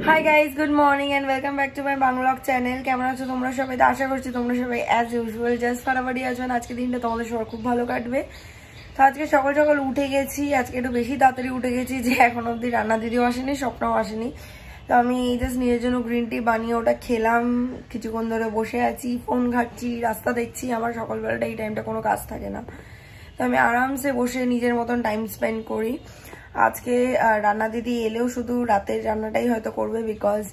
High guys, good morning and welcome back to my vlog channel. কেমন আছো তোমরা সবাই? আশা করছি তোমরা সবাই অ্যাজ ইউজুয়াল জাস্ট ফাটাফাটি আছো। আজকে দিনটা তোমাদের সবার খুব ভালো কাটবে। তো আজকে সকাল সকাল উঠে গেছি, আজকে একটু বেশি তাড়াতাড়ি উঠে গেছি যে এখন অব্দি রান্না দিদিও আসেনি, স্বপ্নও আসেনি। তো আমি জাস্ট নিজের জন্য গ্রিন টি বানিয়ে ওটা খেলাম, কিছুক্ষণ ধরে বসে আছি, ফোন ঘাটছি, রাস্তা দেখছি। আমার সকালবেলাটা এই টাইমটা কোনো কাজ থাকে না, তো আমি আরামসে বসে নিজের মতন টাইম স্পেন্ড করি। আজকে রান্না দিদি এলেও শুধু রাতের রান্নাটাই হয়তো করবে, বিকজ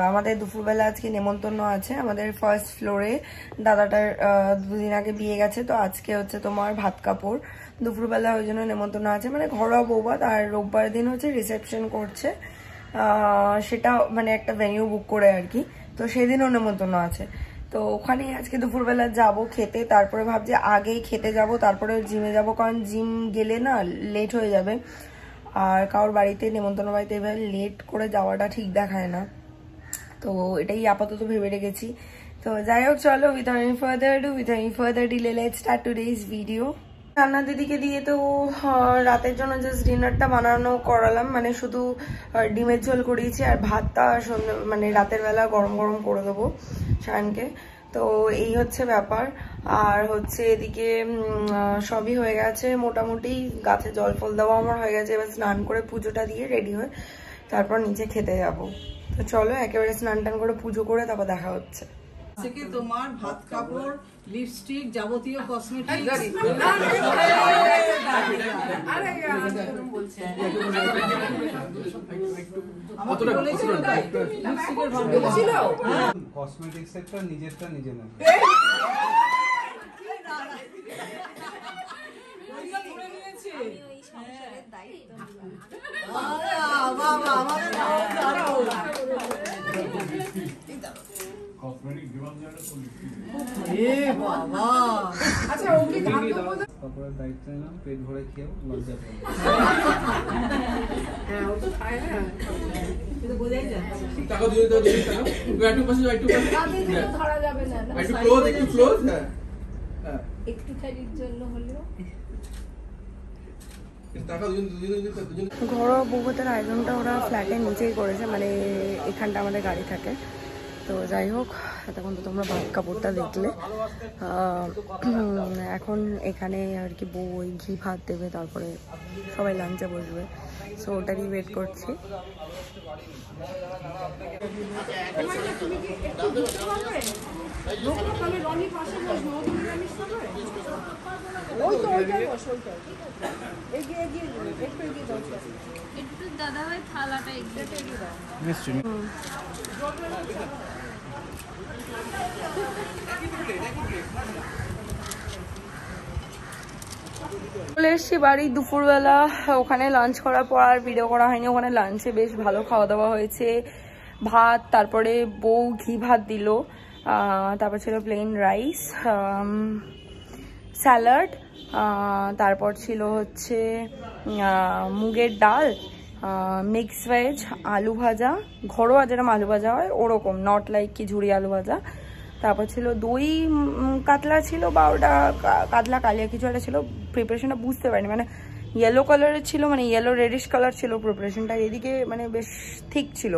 আমাদের দুপুরবেলা আজকে নেমন্তন্ন আছে। আমাদের ফার্স্ট ফ্লোরে দাদাটার দুদিন আগে বিয়ে গেছে, তো আজকে হচ্ছে তোমার ভাত কাপড় দুপুরবেলা, ওই জন্য নেমন্তন্ন আছে, মানে ঘরোয়া বৌভাত। আর রোববার দিন হচ্ছে রিসেপশন করছে, সেটা মানে একটা ভেনিউ বুক করে আর কি, তো সেদিনও নেমন্তন্ন আছে। তো ওখানে আজকে দুপুরবেলা যাব খেতে, তারপরে ভাবছি আগেই খেতে যাব, তারপরে জিমে যাব, কারণ জিম গেলে না লেট হয়ে যাবে। আর কারোর বাড়িতে নেমন্তন্ন বাড়িতে এবার লেট করে যাওয়াটা ঠিক দেখায় না, তো এটাই আপাতত ভেবে রেখেছি। তো যাই হোক, চলো without any further delay let's start today's video. রান্না দিদিকে দিয়ে তো রাতের জন্য জাস্ট ডিনারটা বানানো করালাম, মানে শুধু ডিমের ঝোল করিয়েছি, আর ভাতটা মানে রাতের বেলা গরম গরম করে দেবো শায়নকে। তো এই হচ্ছে ব্যাপার। আর হচ্ছে এদিকে সবই হয়ে গেছে মোটামুটি, গাছে জল ফল দেওয়া আমার হয়ে গেছে। এবার স্নান করে পুজোটা দিয়ে রেডি হয়ে তারপর নিচে খেতে যাব। তো চলো একেবারে স্নান টান করে পুজো করে তারপর দেখা হচ্ছে। থেকে তোমার ভাত কাপড়, লিপস্টিক, যাবতীয় কসমেটিক কসমেটিক্স একটা নিজেরটা নিজে না কাপড়ের দায়িত্ব নিলাম, পেট ভরে খেয়েও লজ্জা পাবো। ঘরোয়া বৌভাতের আয়োজনটা ওরা ফ্ল্যাটের নিচেই করেছে, মানে এখানটা আমাদের গাড়ি থাকে। তো যাই হোক, তখন তো তোমরা ভাত কাপড়টা দেখলে। এখন এখানে আর কি বউ ওই ঘি ভাত দেবে, তারপরে সবাই লাঞ্চে বসবে, সো ওটারই ওয়েট করছি। দাদা ভাই থালাটা চলে এসছি বাড়ি দুপুরবেলা। ওখানে লাঞ্চ করার পর আর ভিডিও করা হয়নি। ওখানে লাঞ্চে বেশ ভালো খাওয়া দাওয়া হয়েছে, ভাত, তারপরে বউ ঘি ভাত দিল, তারপর ছিল প্লেন রাইস, স্যালাড, তারপর ছিল হচ্ছে মুগের ডাল, মিক্স ভেজ, আলু ভাজা, ঘরোয়া যেরকম আলু ভাজা হয় ওরকম, নট লাইক কি ঝুড়ি আলু ভাজা। তারপর ছিল দই কাতলা ছিল, বা ওটা কাতলা কালিয়া কিছু একটা ছিল, প্রিপারেশনটা বুঝতে পারিনি, মানে ইয়েলো কালারের ছিল, মানে ইয়েলো রেডিশ কালার ছিল প্রিপারেশনটা। এদিকে মানে বেশ ঠিক ছিল,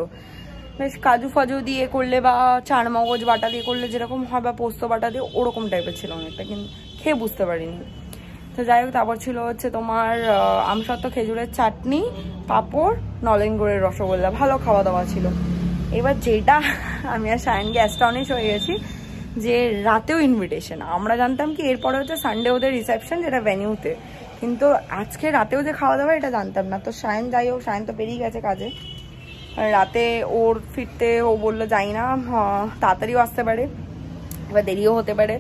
বেশ কাজু ফাজু দিয়ে করলে বা চার মগজ বাটা দিয়ে করলে যেরকম হয়, বা পোস্ত বাটা দিয়ে ওরকম টাইপের ছিল অনেকটা, কিন্তু খেয়ে বুঝতে পারিনি। তো যাই হোক, তারপর ছিল হচ্ছে তোমার আমসত্ত্ব খেজুরের চাটনি, পাঁপড়, নলেন গুড়ের রসগোল্লা। ভালো খাওয়া দাওয়া ছিল। এবার যেটা আমি আর সায়নকে অ্যাস্টনিশ হয়ে গেছি যে রাতেও ইনভিটেশন। আমরা জানতাম কি এরপরে হচ্ছে সানডে ওদের রিসেপশন, যেটা ভেনিউতে, কিন্তু আজকে রাতেও যে খাওয়া দাওয়া এটা জানতাম না। তো সায়ন, যাই হোক, সায়ন তো বেরিয়ে গেছে কাজে, রাতে ওর ফিরতে ও বললো যাই না, তাড়াতাড়িও আসতে পারে, এবার দেরিও হতে পারে,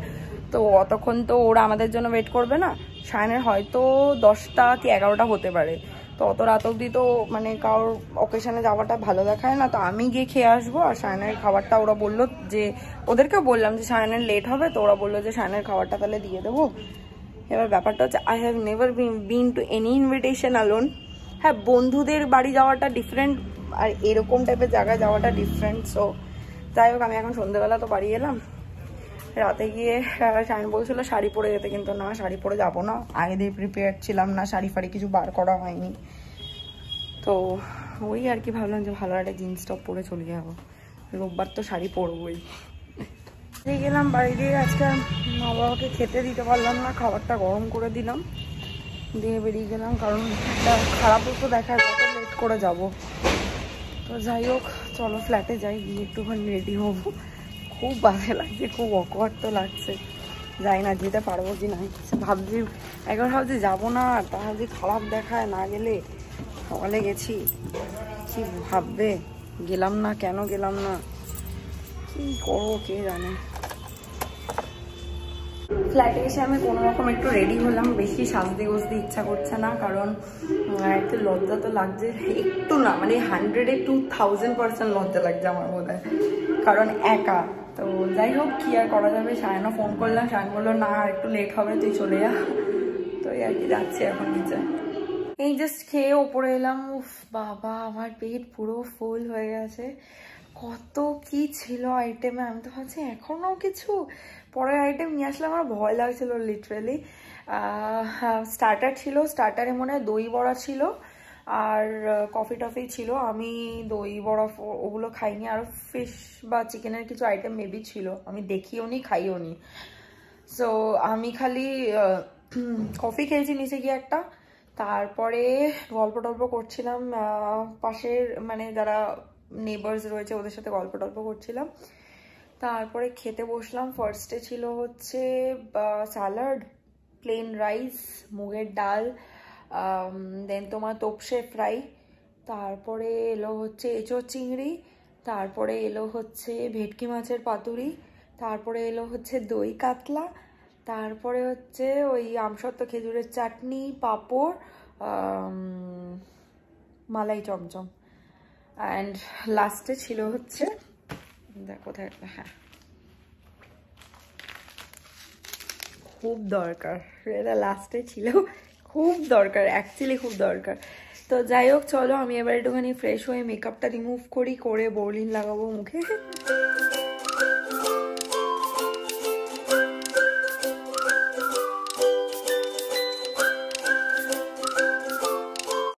তো অতক্ষণ তো ওরা আমাদের জন্য ওয়েট করবে না। সায়নের হয়তো 10টা কি 11টা হতে পারে, তো অত রাত অবধি তো মানে কারোর অকেশনে যাওয়াটা ভালো দেখায় না। তো আমি গিয়ে খেয়ে আসবো, আর সায়নের খাবারটা ওরা বললো যে, ওদেরকেও বললাম যে সায়নের লেট হবে, তো ওরা বললো যে সায়নের খাবারটা তাহলে দিয়ে দেবো। এবার ব্যাপারটা হচ্ছে, I have never been to any invitation alone. হ্যাঁ, বন্ধুদের বাড়ি যাওয়াটা ডিফারেন্ট, আর এরকম টাইপের জায়গায় যাওয়াটা ডিফারেন্ট। সো যাই হোক, আমি এখন সন্ধ্যেবেলা তো বাড়ি এলাম, রাতে গিয়ে শাইন বলছিল শাড়ি পরে যেতে, কিন্তু না, শাড়ি পরে যাব না, আগে দিয়ে প্রিপেয়ার ছিলাম না, শাড়ি ফাড়ি কিছু বার করা হয়নি। তো ওই আর কি ভাবলাম যে ভালো একটা জিন্স টপ পরে চলে যাবো, রোববার তো শাড়ি পরবোই। দিয়ে গেলাম বাড়ি দিয়ে, আজকে মা বাবাকে খেতে দিতে পারলাম না, খাবারটা গরম করে দিলাম, দিয়ে বেরিয়ে গেলাম, কারণ একটা খারাপ তো দেখায় কত লেট করে যাব। তো যাই হোক চলো ফ্ল্যাটে যাই, গিয়ে একটুখানি রেডি হবো। খুব বাজে লাগছে, খুব অকওয়ার্ড তো লাগছে, যাই না যেতে পারবো কি না ভাবছি। একবার ভাবছি যাবো না, তা ভাবছি খারাপ দেখায় না গেলে, সকালে গেছি কি ভাববে, গেলাম না কেন গেলাম না, কি করবো কে জানে। ফ্ল্যাটে এসে আমি কোনো রকম একটু রেডি হলাম, বেশি সাজতে গোজতে ইচ্ছা করছে না, কারণ একটু লজ্জা তো লাগছে, একটু না মানে 100-এ 2000% লজ্জা লাগছে আমার বোধ হয়, কারণ একা। তো যাই হোক কি আর করা যাবে, সায়নও ফোন করলাম, সায়ন বললো না আর একটু লেট হবে তুই চলে যা। তো এই আর কি যাচ্ছি এখন নিচে। এই জাস্ট খেয়ে ওপরে এলাম, উফ বাবা আমার পেট পুরো ফুল হয়ে গেছে, কত কি ছিল আইটেমে, আমি তো ভাবছি এখনও কিছু পরের আইটেম নিয়ে আসলে আমার ভয় লাগছিল লিটারালি। স্টার্টার ছিল, স্টার্টারে মনে হয় দই বড়া ছিল আর কফি টফি ছিল, আমি দই বড়া ওগুলো খাইনি, আর ফিশ বা চিকেনের কিছু আইটেম মেবি ছিল, আমি দেখিও নি খাইও নি। সো আমি খালি কফি খেয়েছি নিচে গিয়ে একটা, তারপরে গল্প টল্প করছিলাম পাশের মানে যারা নেবার্স রয়েছে ওদের সাথে গল্প টল্প করছিলাম, তারপরে খেতে বসলাম। ফার্স্টে ছিল হচ্ছে স্যালাড, প্লেন রাইস, মুগের ডাল, দেন তোমার তোপসে ফ্রাই, তারপরে এলো হচ্ছে এঁচোড় চিংড়ি, তারপরে এলো হচ্ছে ভেটকি মাছের পাতুরি, তারপরে এলো হচ্ছে দই কাতলা, তারপরে হচ্ছে ওই আমসত্ত্ব খেজুরের চাটনি, পাঁপড়, মালাই চমচম, অ্যান্ড লাস্টে ছিল হচ্ছে দেখ কোথায়, হ্যাঁ খুব দরকার, এটা লাস্টে ছিল, খুব দরকার অ্যাকচুয়ালি, খুব দরকার। তো যাই হোক চলো আমি এবার একটুখানি ফ্রেশ হয়ে মেকআপটা রিমুভ করি, করে বোরলিন লাগাবো মুখে।